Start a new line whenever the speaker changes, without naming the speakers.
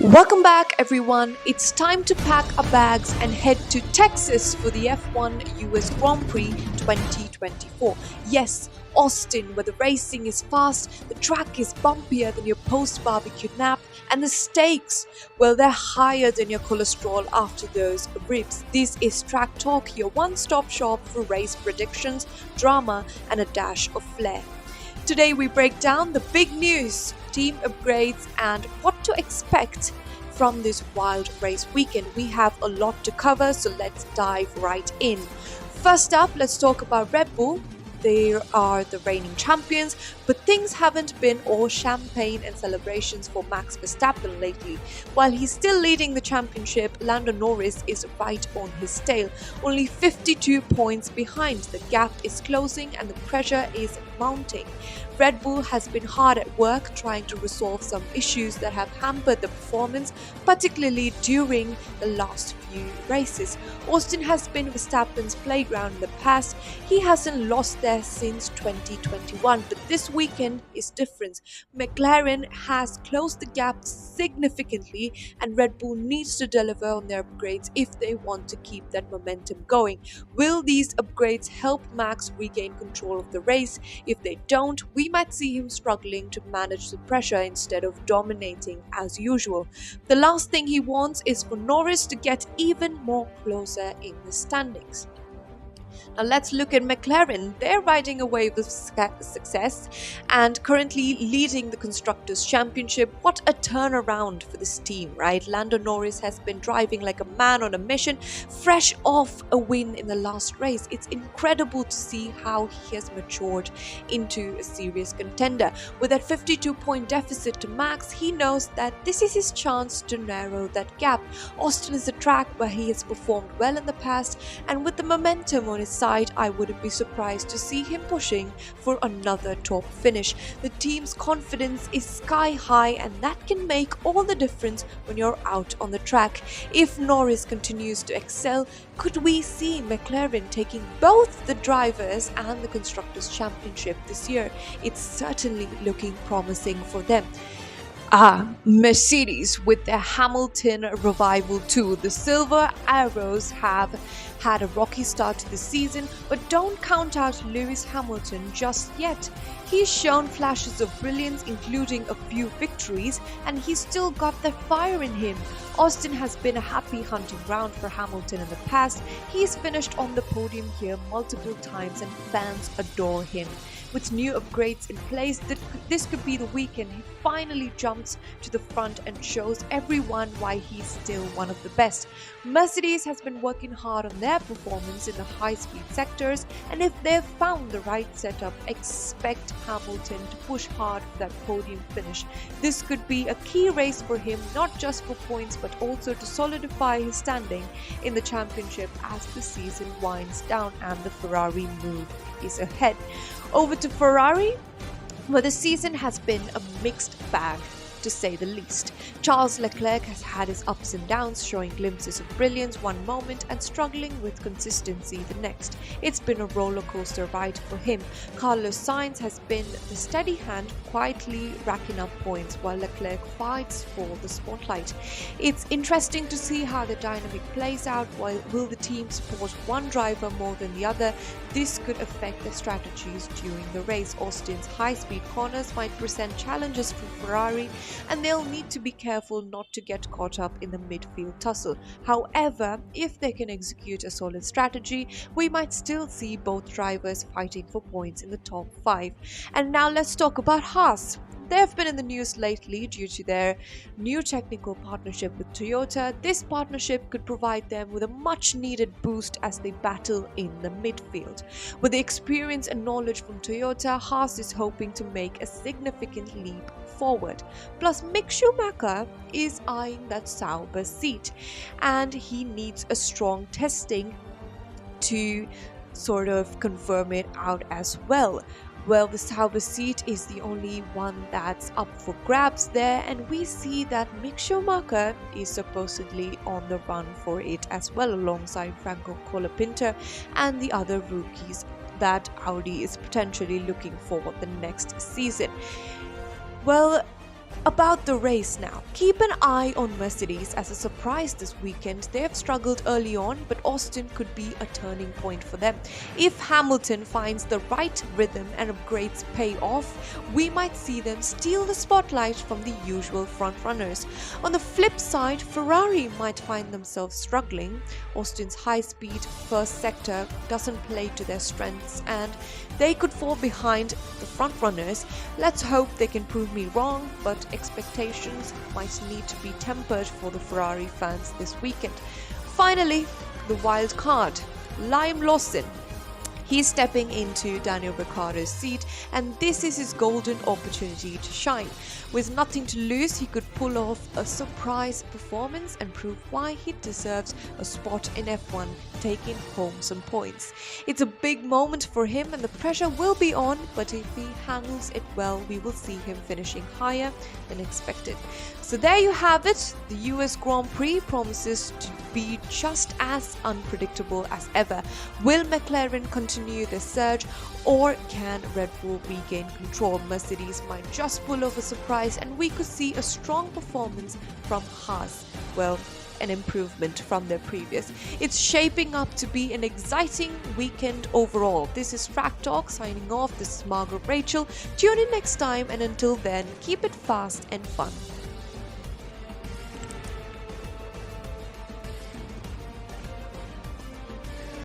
Welcome back, everyone. It's time to pack our bags and head to Texas for the F1 US Grand Prix 2024. Yes, Austin, where the racing is fast, the track is bumpier than your post barbecue nap, and the stakes, well, they're higher than your cholesterol after those ribs. This is Track Talk, your one stop shop for race predictions, drama, and a dash of flair. Today, we break down the big news, team upgrades, and what to expect from this wild race weekend. We have a lot to cover, so let's dive right in. First up, let's talk about Red Bull. They are the reigning champions, but things haven't been all champagne and celebrations for Max Verstappen lately. While he's still leading the championship, Lando Norris is right on his tail, only 52 points behind. The gap is closing and the pressure is mounting. Red Bull has been hard at work trying to resolve some issues that have hampered the performance, particularly during the last few races. Austin has been Verstappen's playground in the past. He hasn't lost there since 2021, but this weekend is different. McLaren has closed the gap significantly, and Red Bull needs to deliver on their upgrades if they want to keep that momentum going. Will these upgrades help Max regain control of the race? If they don't, we might see him struggling to manage the pressure instead of dominating as usual. The last thing he wants is for Norris to get even more closer in the standings. Now let's look at McLaren. They're riding a wave of success and currently leading the Constructors' Championship. What a turnaround for this team, right? Lando Norris has been driving like a man on a mission, fresh off a win in the last race. It's incredible to see how he has matured into a serious contender. With that 52-point deficit to Max, he knows that this is his chance to narrow that gap. Austin is a track where he has performed well in the past, and with the momentum on his side, I wouldn't be surprised to see him pushing for another top finish. The team's confidence is sky high, and that can make all the difference when you're out on the track. If Norris continues to excel, could we see McLaren taking both the Drivers and the Constructors' Championship this year? It's certainly looking promising for them. Mercedes with their Hamilton revival too. The Silver Arrows have had a rocky start to the season, but don't count out Lewis Hamilton just yet. He's shown flashes of brilliance, including a few victories, and he's still got that fire in him. Austin has been a happy hunting ground for Hamilton in the past. He's finished on the podium here multiple times and fans adore him. With new upgrades in place, this could be the weekend he finally jumps to the front and shows everyone why he's still one of the best. Mercedes has been working hard on their performance in the high-speed sectors, and if they've found the right setup, expect Hamilton to push hard for that podium finish. This could be a key race for him, not just for points but also to solidify his standing in the championship as the season winds down and the Ferrari move is ahead. Over to Ferrari, where the season has been a mixed bag, to say the least. Charles Leclerc has had his ups and downs, showing glimpses of brilliance one moment and struggling with consistency the next. It's been a roller coaster ride for him. Carlos Sainz has been the steady hand, quietly racking up points while Leclerc fights for the spotlight. It's interesting to see how the dynamic plays out. While will the team support one driver more than the other? This could affect their strategies during the race. Austin's high-speed corners might present challenges for Ferrari, and they'll need to be careful not to get caught up in the midfield tussle. However, if they can execute a solid strategy, we might still see both drivers fighting for points in the top 5. And now let's talk about Haas. They've been in the news lately due to their new technical partnership with Toyota. This partnership could provide them with a much needed boost as they battle in the midfield. With the experience and knowledge from Toyota, Haas is hoping to make a significant leap forward. Plus, Mick Schumacher is eyeing that Sauber seat, and he needs a strong testing to sort of confirm it out as well. Well, the Sauber seat is the only one that's up for grabs there, and we see that Mick Schumacher is supposedly on the run for it as well, alongside Franco Colapinto and the other rookies that Audi is potentially looking for the next season. Well, About the race now, keep an eye on Mercedes as a surprise this weekend. They have struggled early on, but Austin could be a turning point for them. If Hamilton finds the right rhythm and upgrades pay off, we might see them steal the spotlight from the usual frontrunners. On the flip side, Ferrari might find themselves struggling. Austin's high-speed first sector doesn't play to their strengths and they could fall behind the frontrunners. Let's hope they can prove me wrong, but expectations might need to be tempered for the Ferrari fans this weekend. Finally, the wild card, Liam Lawson. He's stepping into Daniel Ricciardo's seat, and this is his golden opportunity to shine. With nothing to lose, he could pull off a surprise performance and prove why he deserves a spot in F1, taking home some points. It's a big moment for him and the pressure will be on, but if he handles it well, we will see him finishing higher than expected. So there you have it. The US Grand Prix promises to be just as unpredictable as ever. Will McLaren continue their surge, or can Red Bull regain control? Mercedes might just pull off a surprise and we could see a strong performance from Haas. Well, an improvement from their previous. It's shaping up to be an exciting weekend overall. This is Track Talk signing off. This is Margaret Rachel. Tune in next time, and until then, keep it fast and fun.